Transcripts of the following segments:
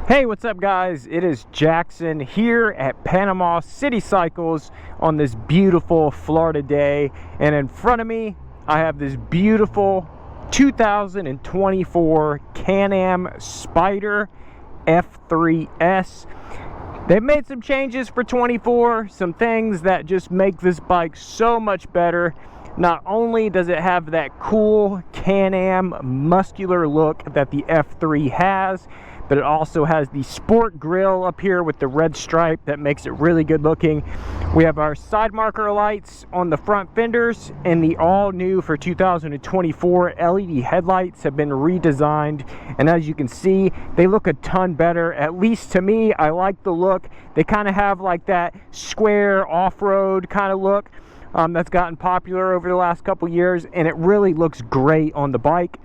Hey, what's up guys? It is Jackson here at Panama City Cycles on this beautiful Florida day, and in front of me I have this beautiful 2024 Can-Am Spyder F3S. They've made some changes for 24, some things that just make this bike so much better. Not only does it have that cool Can-Am muscular look that the F3 has, but it also has the sport grille up here with the red stripe that makes it really good looking. We have our side marker lights on the front fenders, and the all new for 2024 LED headlights have been redesigned, and as you can see, they look a ton better. At least to me, I like the look. They kind of have like that square off-road kind of look that's gotten popular over the last couple years, and it really looks great on the bike.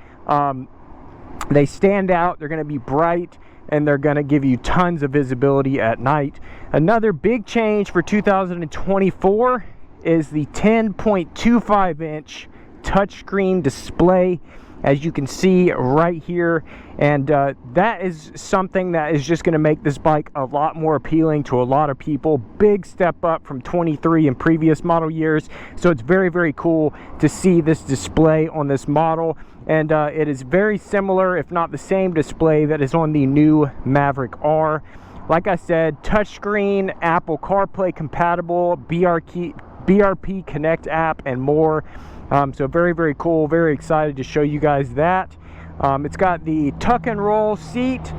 They stand out, they're going to be bright, and they're going to give you tons of visibility at night. Another big change for 2024 is the 10.25 inch touchscreen display, as you can see right here, and that is something that is just going to make this bike a lot more appealing to a lot of people. Big step up from 23 and previous model years, so it's very, very cool to see this display on this model. And it is very similar, if not the same display that is on the new Maverick R. Like I said, touchscreen, Apple CarPlay compatible, BRP Connect app, and more. So very, very cool. Very excited to show you guys that. It's got the tuck and roll seat,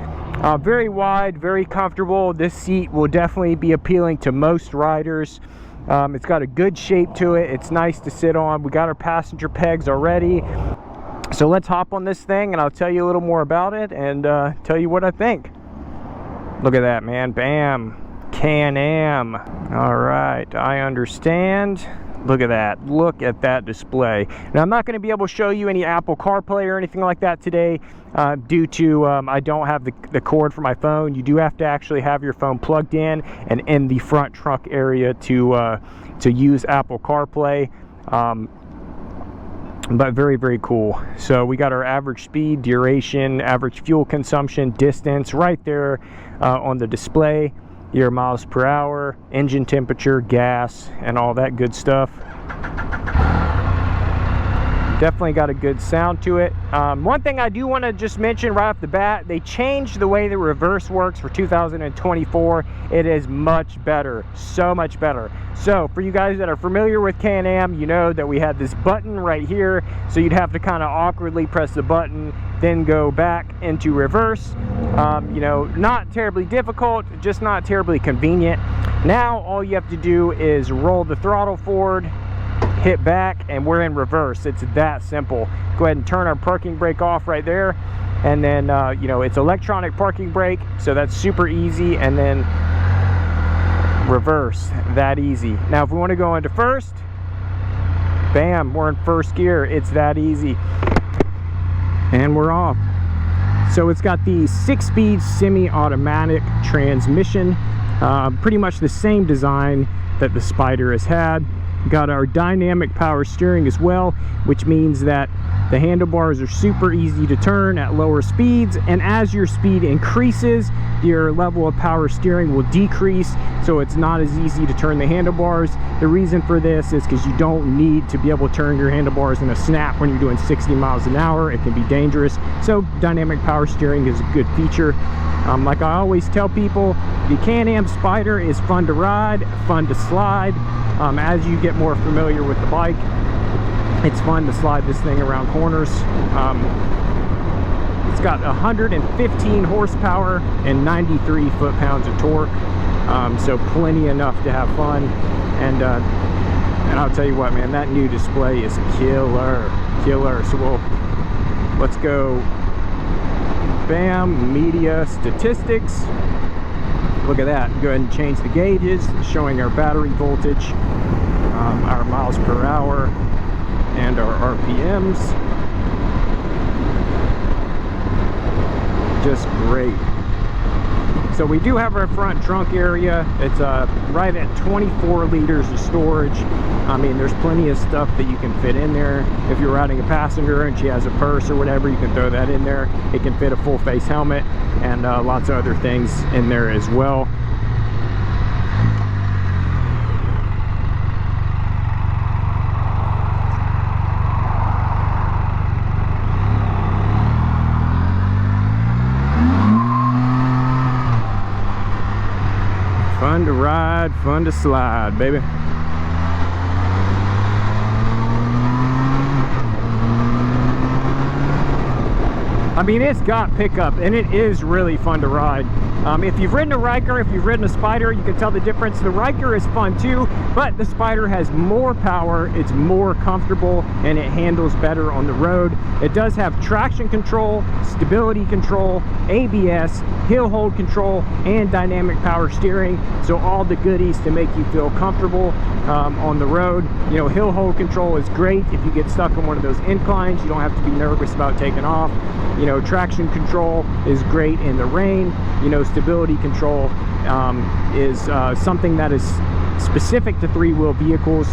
very wide, very comfortable. This seat will definitely be appealing to most riders. It's got a good shape to it. It's nice to sit on. We got our passenger pegs already. So let's hop on this thing and I'll tell you a little more about it and tell you what I think. Look at that, man. Bam. Can-Am. All right, I understand. Look at that. Look at that display. Now, I'm not going to be able to show you any Apple CarPlay or anything like that today due to I don't have the cord for my phone. You do have to actually have your phone plugged in and in the front trunk area to use Apple CarPlay. But very, very cool. So we got our average speed, duration, average fuel consumption, distance right there on the display. Your miles per hour, engine temperature, gas, and all that good stuff. Definitely got a good sound to it. One thing I do want to just mention right off the bat, they changed the way the reverse works for 2024. It is much better, so much better. So for you guys that are familiar with Can-Am, you know that we had this button right here, so you'd have to kind of awkwardly press the button, then go back into reverse. You know, not terribly difficult, just not terribly convenient. Now all you have to do is roll the throttle forward, hit back, and we're in reverse. It's that simple. Go ahead and turn our parking brake off right there, and then you know, it's electronic parking brake, so that's super easy. And then reverse, that easy. Now if we want to go into first, bam, we're in first gear. It's that easy, and we're off. So it's got the 6-speed semi-automatic transmission, pretty much the same design that the Spyder has had. Got our dynamic power steering as well, which means that the handlebars are super easy to turn at lower speeds, and as your speed increases, your level of power steering will decrease, so it's not as easy to turn the handlebars. The reason for this is because you don't need to be able to turn your handlebars in a snap when you're doing 60 miles an hour. It can be dangerous, so dynamic power steering is a good feature. Like I always tell people, the Can-Am Spyder is fun to ride, fun to slide. As you get more familiar with the bike, it's fun to slide this thing around corners. It's got 115 horsepower and 93 foot-pounds of torque, so plenty enough to have fun. And I'll tell you what, man, that new display is killer. So let's go. Bam, media statistics. Look at that. Go ahead and change the gauges, showing our battery voltage, our miles per hour, and our RPMs. Just great. So So we do have our front trunk area. It's right at 24 liters of storage. I mean, there's plenty of stuff that you can fit in there. If you're riding a passenger and she has a purse or whatever, you can throw that in there. It can fit a full face helmet and lots of other things in there as well. Fun to ride, fun to slide, baby. I mean, it's got pickup and it is really fun to ride. If you've ridden a Ryker, if you've ridden a Spyder, you can tell the difference. The Ryker is fun too, but the Spyder has more power, it's more comfortable, and it handles better on the road. It does have traction control, stability control, ABS, hill hold control, and dynamic power steering. So all the goodies to make you feel comfortable on the road. You know, hill hold control is great if you get stuck on one of those inclines. You don't have to be nervous about taking off. You know, traction control is great in the rain. You know, stability control is something that is specific to three-wheel vehicles.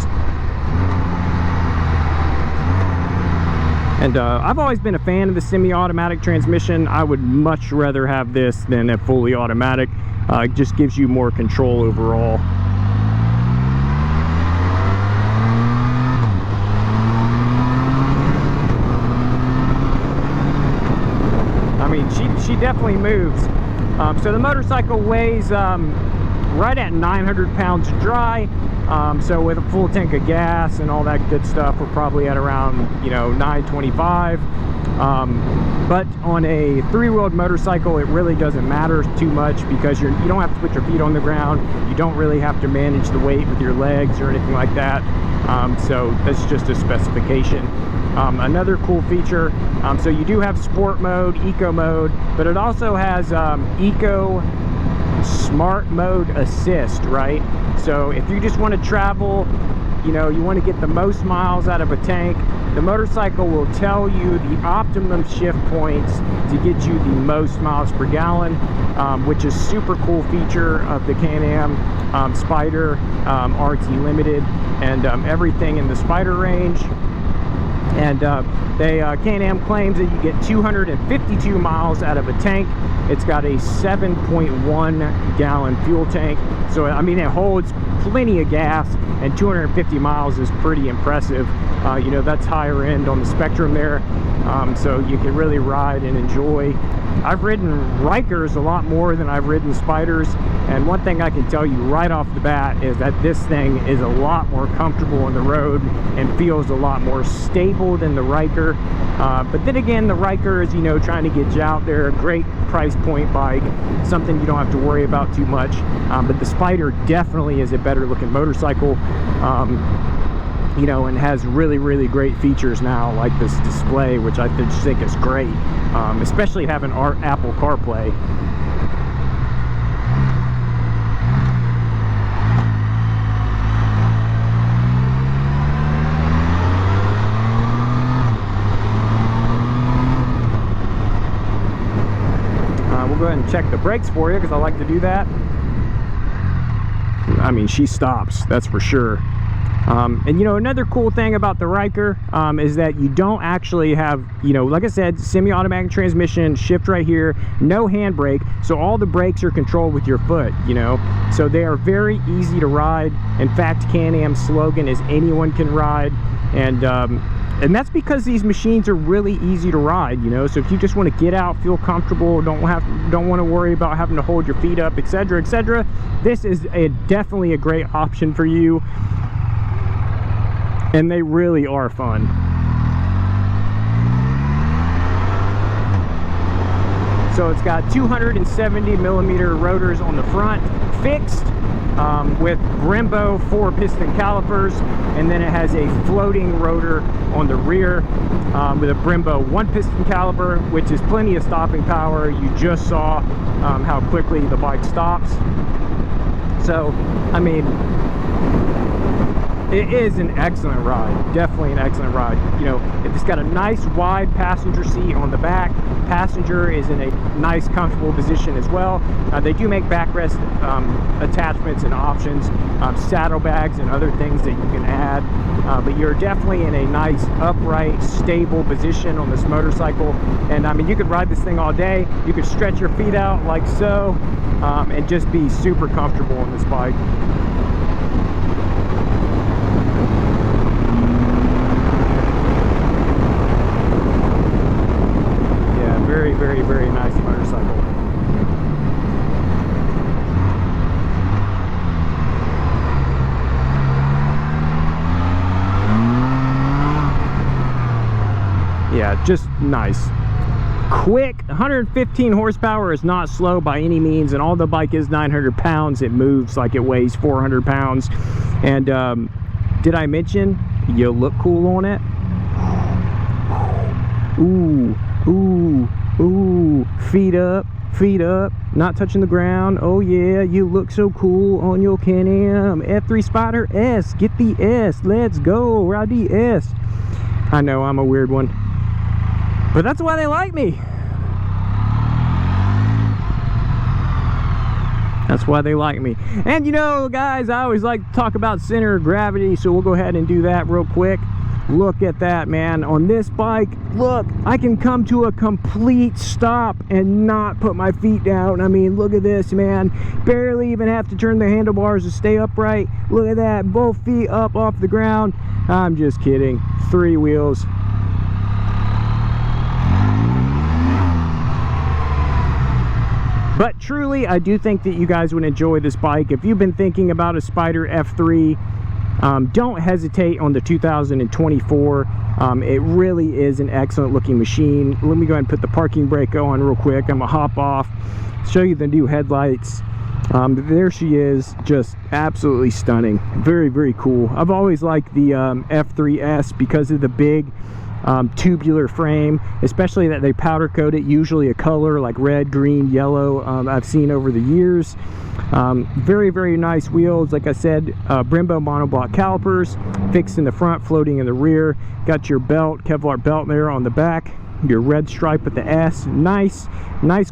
And I've always been a fan of the semi-automatic transmission. I would much rather have this than a fully automatic. It just gives you more control overall. I mean, she definitely moves. So the motorcycle weighs right at 900 pounds dry. So with a full tank of gas and all that good stuff, we're probably at around, you know, 925. But on a three-wheeled motorcycle, it really doesn't matter too much because you don't have to put your feet on the ground. You don't really have to manage the weight with your legs or anything like that. So that's just a specification. Another cool feature, so you do have sport mode, eco mode, but it also has eco smart mode assist, right? So if you just want to travel, you know, you want to get the most miles out of a tank, the motorcycle will tell you the optimum shift points to get you the most miles per gallon, which is super cool feature of the Can-Am Spyder RT Limited and everything in the Spyder range. And Can-Am claims that you get 252 miles out of a tank. It's got a 7.1 gallon fuel tank. So, I mean, it holds plenty of gas, and 250 miles is pretty impressive. You know, that's higher end on the spectrum there. So you can really ride and enjoy. I've ridden Rykers a lot more than I've ridden Spyders, and one thing I can tell you right off the bat is that this thing is a lot more comfortable on the road and feels a lot more stable than the Ryker. But then again, the Ryker is, you know, trying to get you out there, a great price point bike, something you don't have to worry about too much. But the Spyder definitely is a better looking motorcycle. You know, and has really, really great features now, like this display, which I just think is great, especially having our Apple CarPlay. We'll go ahead and check the brakes for you because I like to do that. I mean, she stops, that's for sure. And you know, another cool thing about the Ryker is that you don't actually have, you know, like I said, semi-automatic transmission, shift right here, no handbrake, so all the brakes are controlled with your foot, you know, so they are very easy to ride. In fact, Can-Am's slogan is anyone can ride, and that's because these machines are really easy to ride, you know. So if you just want to get out, feel comfortable, don't want to worry about having to hold your feet up, etc., etc., this is definitely a great option for you. And they really are fun. So it's got 270 millimeter rotors on the front, fixed, with Brembo 4-piston calipers, and then it has a floating rotor on the rear with a Brembo 1-piston caliper, which is plenty of stopping power. You just saw how quickly the bike stops. So, I mean, it is an excellent ride, definitely an excellent ride. You know, It's got a nice wide passenger seat on the back. Passenger is in a nice comfortable position as well. They do make backrest attachments and options, saddlebags and other things that you can add, but you're definitely in a nice upright stable position on this motorcycle. And I mean, you could ride this thing all day. You could stretch your feet out like so, and just be super comfortable on this bike. Yeah, very, very, very nice motorcycle. Yeah, just nice. Quick. 115 horsepower is not slow by any means, and although the bike is 900 pounds, it moves like it weighs 400 pounds. And did I mention you look cool on it? Ooh, ooh, ooh. Feet up, not touching the ground. Oh yeah, you look so cool on your Can-Am F3 Spyder S. Get the S. Let's go. Ride the S. I know I'm a weird one, but that's why they like me. That's why they like me. And you know, guys, I always like to talk about center of gravity, so we'll go ahead and do that real quick. Look at that, man. On this bike, look, I can come to a complete stop and not put my feet down. I mean, look at this, man. Barely even have to turn the handlebars to stay upright. Look at that, both feet up off the ground. I'm just kidding. 3 wheels. But truly, I do think that you guys would enjoy this bike. If you've been thinking about a Spyder F3, don't hesitate on the 2024. It really is an excellent looking machine. Let me go ahead and put the parking brake on real quick. I'm gonna hop off, show you the new headlights. There she is, just absolutely stunning. Very, very cool. I've always liked the F3S because of the big tubular frame, especially that they powder coat it, usually a color like red, green, yellow. I've seen over the years. Very, very nice wheels. Like I said, Brembo monoblock calipers, fixed in the front, floating in the rear. Got your belt, Kevlar belt there on the back, your red stripe with the S. Nice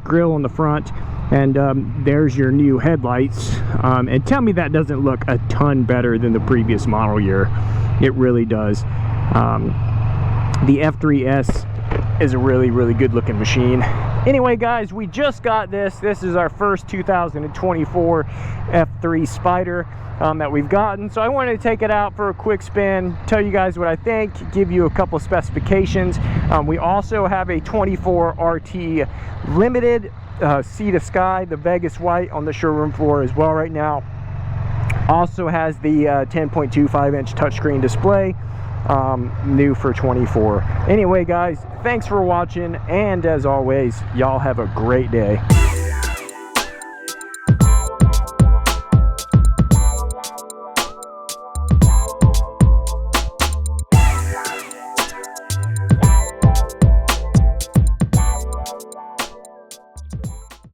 grille on the front. And there's your new headlights. And tell me that doesn't look a ton better than the previous model year. It really does. The F3S is a really, really good looking machine. Anyway, guys, we just got this. This is our first 2024 F3 Spyder that we've gotten. So I wanted to take it out for a quick spin, tell you guys what I think, give you a couple specifications. We also have a 24 RT Limited Sea to Sky, the Vegas white, on the showroom floor as well right now. Also has the 10.25-inch touchscreen display, new for 24. Anyway, guys, thanks for watching, and as always, y'all have a great day.